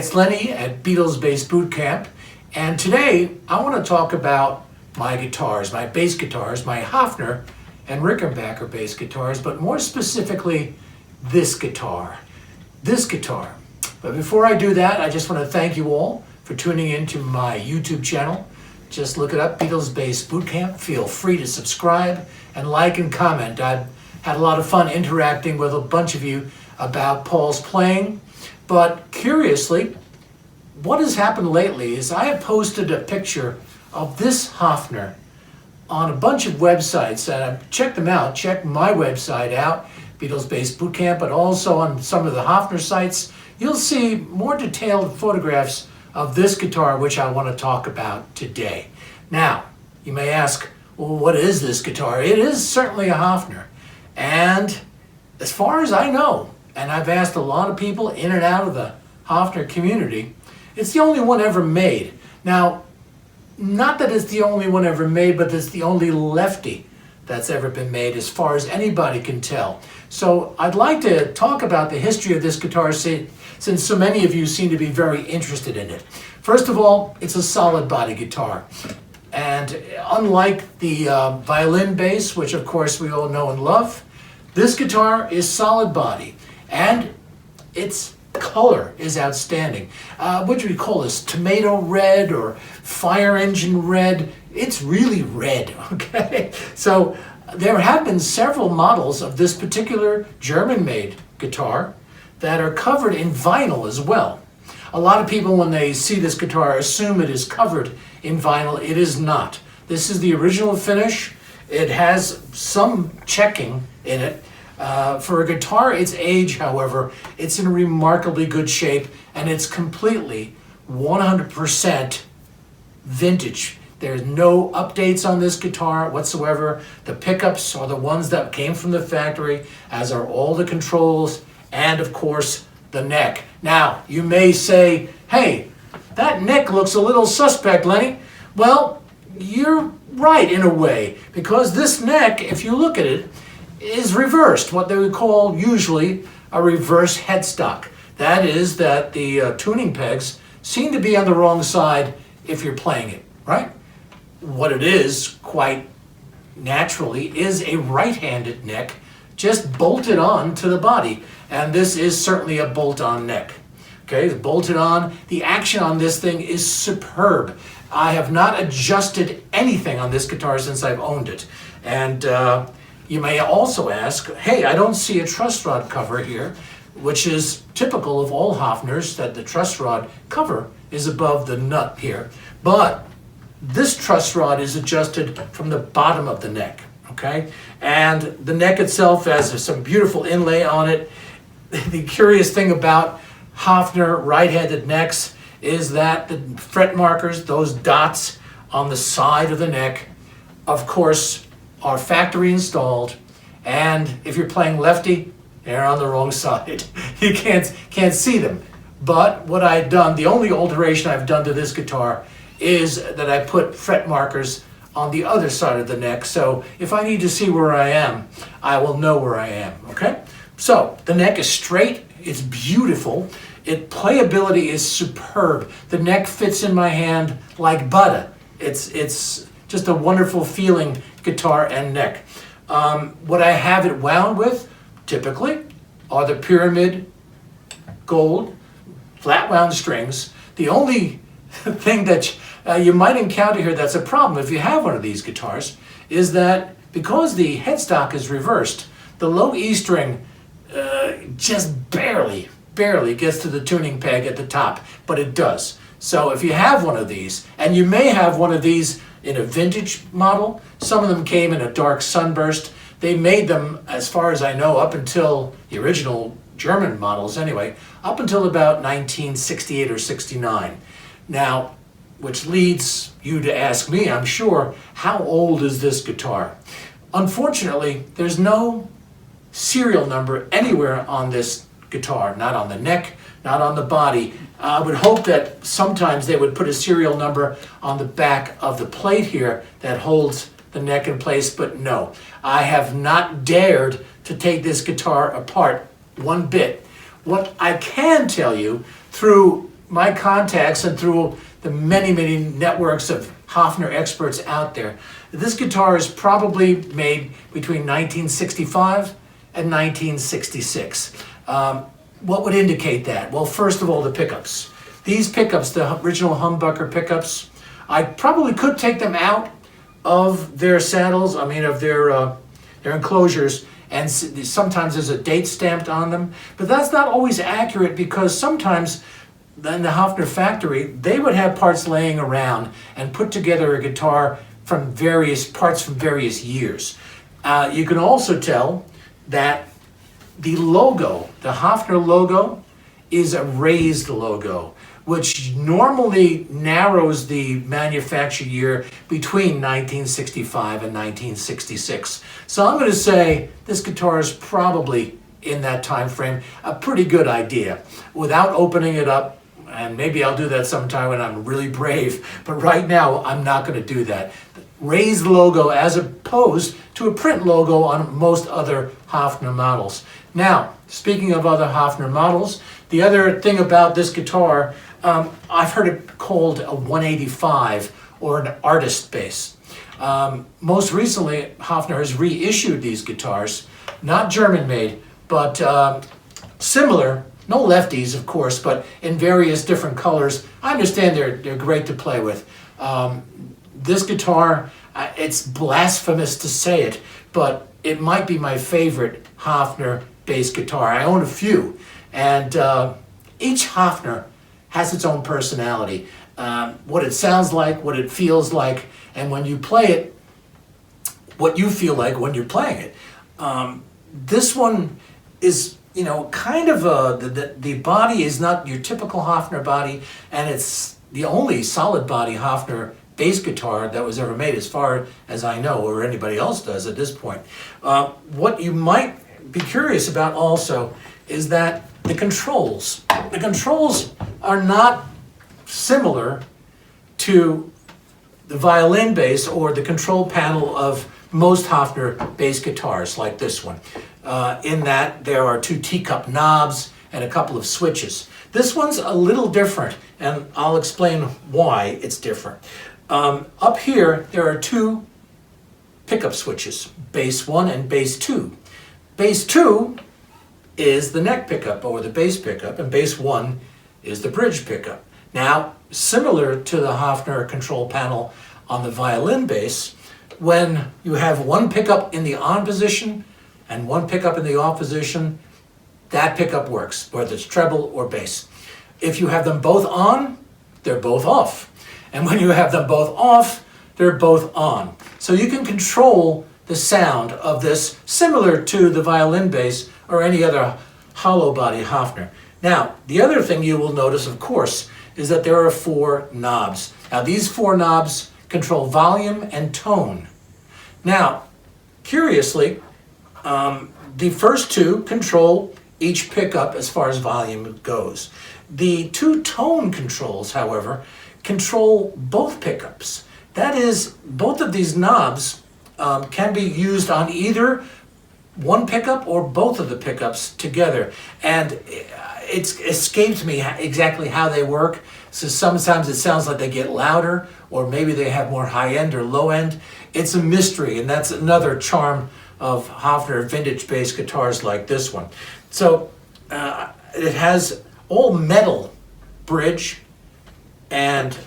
it's Lenny at Beatles Bass Bootcamp, and today I want to talk about my guitars, my bass guitars, my Hfner and Rickenbacker bass guitars, but more specifically, this guitar. But before I do that, I just want to thank you all for tuning in to my YouTube channel. Just look it up, Beatles Bass Bootcamp. Feel free to subscribe and like and comment. I've had a lot of fun interacting with a bunch of you about Paul's playing. But curiously, what has happened lately is I have posted a picture of this Hfner on a bunch of websites, and check them out. Check my website out, Beatles Bass Bootcamp, but also on some of the Höfner sites, you'll see more detailed photographs of this guitar, which I want to talk about today. Now, you may ask, well, what is this guitar? It is certainly a Höfner. And as far as I know, and I've asked a lot of people in and out of the Höfner community, it's the only one ever made. Now, not that it's the only one ever made, but it's the only Lefty that's ever been made as far as anybody can tell. So I'd like to talk about the history of this guitar since so many of you seem to be very interested in it. First of all, it's a solid body guitar. And unlike the violin bass, which of course we all know and love, this guitar is solid body. And its color is outstanding. What do we call this? Tomato red or fire engine red? It's really red, okay? So there have been several models of this particular German-made guitar that are covered in vinyl as well. A lot of people, when they see this guitar, assume it is covered in vinyl. It is not. This is the original finish. It has some checking in it. For a guitar its age, however, it's in remarkably good shape, and it's completely 100% vintage. There's no updates on this guitar whatsoever. The pickups are the ones that came from the factory, as are all the controls, and of course, the neck. Now, you may say, hey, that neck looks a little suspect, Lenny. Well, you're right in a way, because this neck, if you look at it, is reversed, what they would call usually a reverse headstock. That is that the tuning pegs seem to be on the wrong side if you're playing it, right? What it is, quite naturally, is a right-handed neck just bolted on to the body. And this is certainly a bolt-on neck. Okay, it's bolted on. The action on this thing is superb. I have not adjusted anything on this guitar since I've owned it. And you may also ask, hey, I don't see a truss rod cover here, which is typical of all Höfners, that the truss rod cover is above the nut here. But this truss rod is adjusted from the bottom of the neck, okay? And the neck itself has some beautiful inlay on it. The curious thing about Höfner right-handed necks is that the fret markers, those dots on the side of the neck, of course, are factory installed, and if you're playing lefty, they're on the wrong side. You can't see them. But what I've done, the only alteration I've done to this guitar is that I put fret markers on the other side of the neck, so if I need to see where I am, I will know where I am, okay? So, the neck is straight, it's beautiful, playability is superb. The neck fits in my hand like butter. It's just a wonderful feeling guitar and neck. What I have it wound with, typically, are the pyramid gold flat wound strings. The only thing that you might encounter here that's a problem if you have one of these guitars is that because the headstock is reversed, the low E string just barely gets to the tuning peg at the top, but it does. So if you have one of these, and you may have one of these in a vintage model, some of them came in a dark sunburst. They made them, as far as I know, up until the original German models anyway, up until about 1968 or 69. Now, which leads you to ask me, I'm sure, how old is this guitar? Unfortunately, there's no serial number anywhere on this guitar, not on the neck, not on the body. I would hope that sometimes they would put a serial number on the back of the plate here that holds the neck in place, but no. I have not dared to take this guitar apart one bit. What I can tell you through my contacts and through the many, many networks of Hfner experts out there, this guitar is probably made between 1965 and 1966. What would indicate that? Well, first of all, the pickups. These pickups, the original humbucker pickups, I probably could take them out of their saddles, I mean of their enclosures, and sometimes there's a date stamped on them, but that's not always accurate because sometimes in the Hfner factory, they would have parts laying around and put together a guitar from various parts from various years. You can also tell that the logo, the Hfner logo, is a raised logo, which normally narrows the manufacture year between 1965 and 1966. So I'm going to say this guitar is probably in that time frame, a pretty good idea. Without opening it up, and maybe I'll do that sometime when I'm really brave, but right now I'm not going to do that. Raised logo as opposed to a print logo on most other Hfner models. Now, speaking of other Hfner models, the other thing about this guitar, I've heard it called a 185 or an artist bass. Most recently, Hfner has reissued these guitars, not German made, but similar, no lefties of course, but in various different colors. I understand they're great to play with. This guitar, it's blasphemous to say it, but it might be my favorite Hfner bass guitar. I own a few, and each Hfner has its own personality. What it sounds like, what it feels like, and when you play it, what you feel like when you're playing it. This one is, you know, kind of the body is not your typical Hfner body, and it's the only solid body Hfner bass guitar that was ever made, as far as I know, or anybody else does at this point. What you might be curious about also is that the controls. The controls are not similar to the violin bass or the control panel of most Hfner bass guitars like this one, in that there are two teacup knobs and a couple of switches. This one's a little different, and I'll explain why it's different. Up here, there are two pickup switches, bass 1 and bass 2. Bass 2 is the neck pickup or the bass pickup, and bass 1 is the bridge pickup. Now, similar to the Hfner control panel on the violin bass, when you have one pickup in the on position and one pickup in the off position, that pickup works, whether it's treble or bass. If you have them both on, they're both off. And when you have them both off, they're both on. So you can control the sound of this similar to the violin bass or any other hollow body Hfner. Now, the other thing you will notice, of course, is that there are 4 knobs. Now, these 4 knobs control volume and tone. Now, curiously, the first 2 control each pickup as far as volume goes. The 2 tone controls, however, control both pickups. That is, both of these knobs can be used on either one pickup or both of the pickups together. And it's escaped me exactly how they work. So sometimes it sounds like they get louder, or maybe they have more high end or low end. It's a mystery, and that's another charm of Hfner vintage bass guitars like this one. So it has all metal bridge, and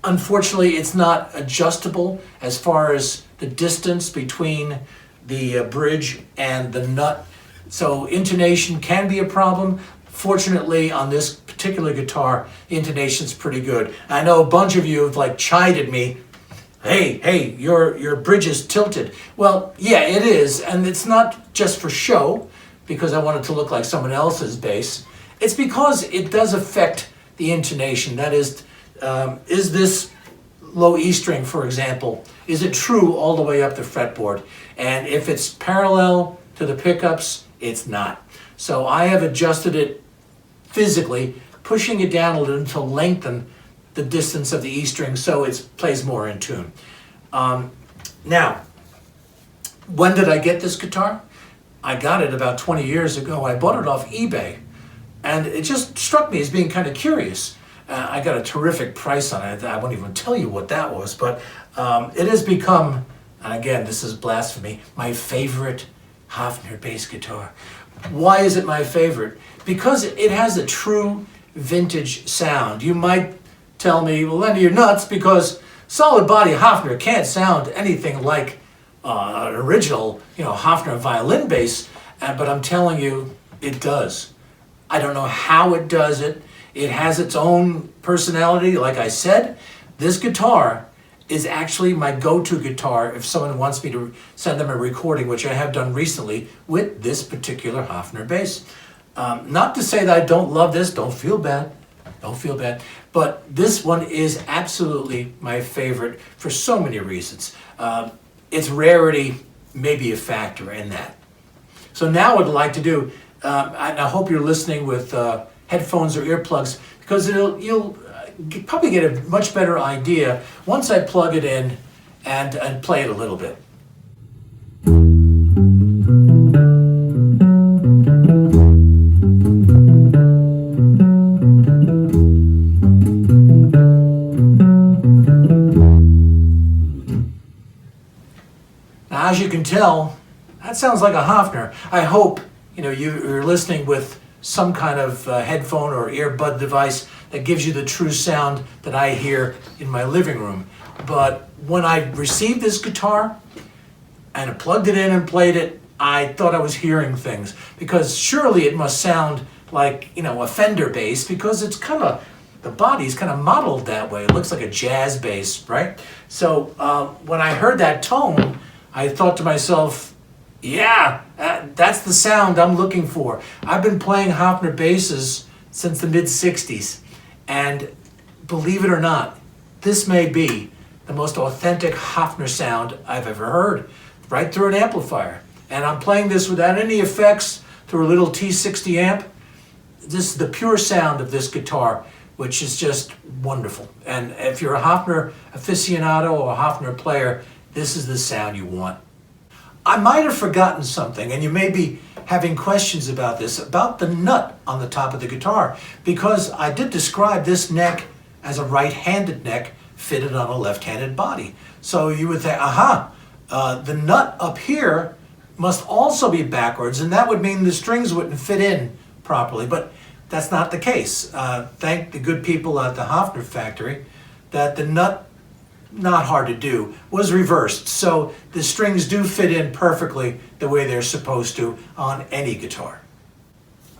unfortunately it's not adjustable as far as the distance between the bridge and the nut. So intonation can be a problem. Fortunately, on this particular guitar, the intonation's pretty good. I know a bunch of you have like chided me, hey, your bridge is tilted. Well, yeah, it is, and it's not just for show, because I want it to look like someone else's bass. It's because it does affect the intonation. That is this low E string, for example, is it true all the way up the fretboard? And if it's parallel to the pickups, it's not. So I have adjusted it physically, pushing it down a little to lengthen the distance of the E string so it plays more in tune. Now, when did I get this guitar? I got it about 20 years ago. I bought it off eBay. And it just struck me as being kind of curious. I got a terrific price on it. I won't even tell you what that was, but it has become, and again, this is blasphemy, my favorite Hfner bass guitar. Why is it my favorite? Because it has a true vintage sound. You might tell me, well, Lenny, you're nuts, because solid body Hfner can't sound anything like an original, Hfner violin bass, but I'm telling you, it does. I don't know how it does it. It has its own personality. Like I said, this guitar is actually my go-to guitar if someone wants me to send them a recording, which I have done recently with this particular Hfner bass. Not to say that I don't love this, don't feel bad, but this one is absolutely my favorite for so many reasons. Its rarity may be a factor in that. So now what I'd like to do, I hope you're listening with headphones or earplugs, because you'll probably get a much better idea once I plug it in and play it a little bit. Now, as you can tell, that sounds like a Hfner. I hope you're listening with some kind of headphone or earbud device that gives you the true sound that I hear in my living room. But when I received this guitar and I plugged it in and played it, I thought I was hearing things, because surely it must sound like a Fender bass, because it's the body's kind of modeled that way. It looks like a jazz bass, right? So when I heard that tone, I thought to myself, yeah, that's the sound I'm looking for. I've been playing Hfner basses since the mid-'60s, and believe it or not, this may be the most authentic Hfner sound I've ever heard, right through an amplifier. And I'm playing this without any effects through a little T60 amp. This is the pure sound of this guitar, which is just wonderful. And if you're a Hfner aficionado or a Hfner player, this is the sound you want. I might have forgotten something, and you may be having questions about this, about the nut on the top of the guitar, because I did describe this neck as a right-handed neck fitted on a left-handed body. So you would think, the nut up here must also be backwards, and that would mean the strings wouldn't fit in properly, but that's not the case. Thank the good people at the Hfner factory that the nut, not hard to do, was reversed, so the strings do fit in perfectly the way they're supposed to on any guitar.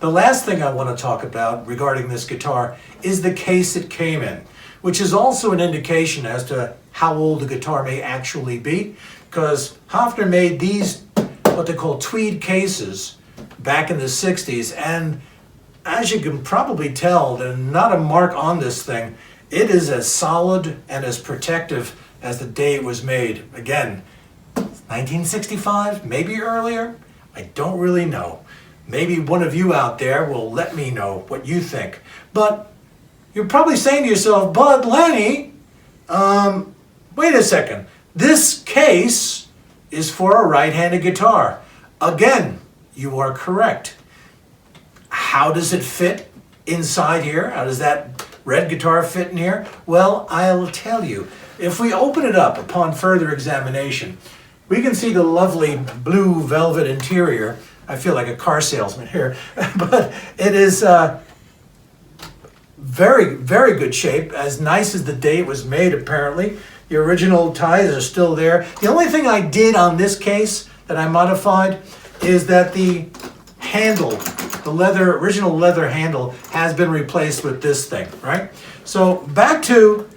The last thing I want to talk about regarding this guitar is the case it came in, which is also an indication as to how old the guitar may actually be, because Hfner made these, what they call tweed cases, back in the 60s, and as you can probably tell, there's not a mark on this thing. It is as solid and as protective as the day it was made. Again, 1965, maybe earlier? I don't really know. Maybe one of you out there will let me know what you think. But you're probably saying to yourself, but Lenny, wait a second. This case is for a right-handed guitar. Again, you are correct. How does it fit inside here? How does that red guitar fit in here? Well, I'll tell you. If we open it up upon further examination, we can see the lovely blue velvet interior. I feel like a car salesman here, but it is very, very good shape, as nice as the day it was made, apparently. The original ties are still there. The only thing I did on this case that I modified is that the handle, the original leather handle, has been replaced with this thing, right? So back to,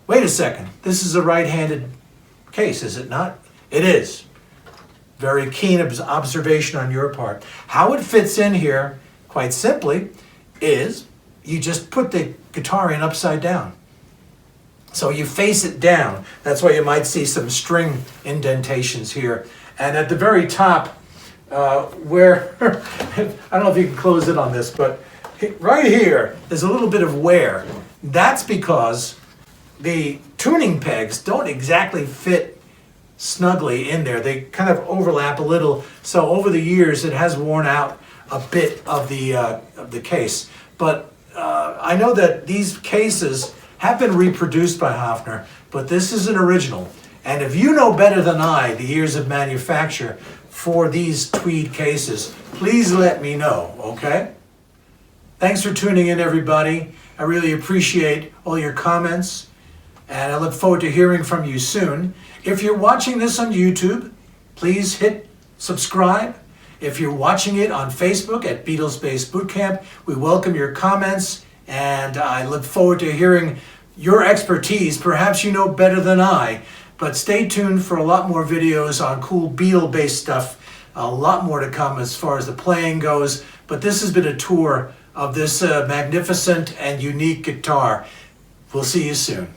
wait a second, this is a right-handed case, is it not? It is. Very keen observation on your part. How it fits in here, quite simply, is you just put the guitar in upside down. So you face it down. That's why you might see some string indentations here. And at the very top, where, I don't know if you can close it on this, but right here, there's a little bit of wear. That's because the tuning pegs don't exactly fit snugly in there. They kind of overlap a little. So over the years, it has worn out a bit of the case. But I know that these cases have been reproduced by Hfner, but this is an original. And if you know better than I the years of manufacture for these tweed cases, please let me know, okay? Thanks for tuning in, everybody. I really appreciate all your comments, and I look forward to hearing from you soon. If you're watching this on YouTube, please hit subscribe. If you're watching it on Facebook at Beatles Bass Bootcamp, we welcome your comments, and I look forward to hearing your expertise. Perhaps you know better than I, but stay tuned for a lot more videos on cool Beatle-based stuff. A lot more to come as far as the playing goes, but this has been a tour of this magnificent and unique guitar. We'll see you soon.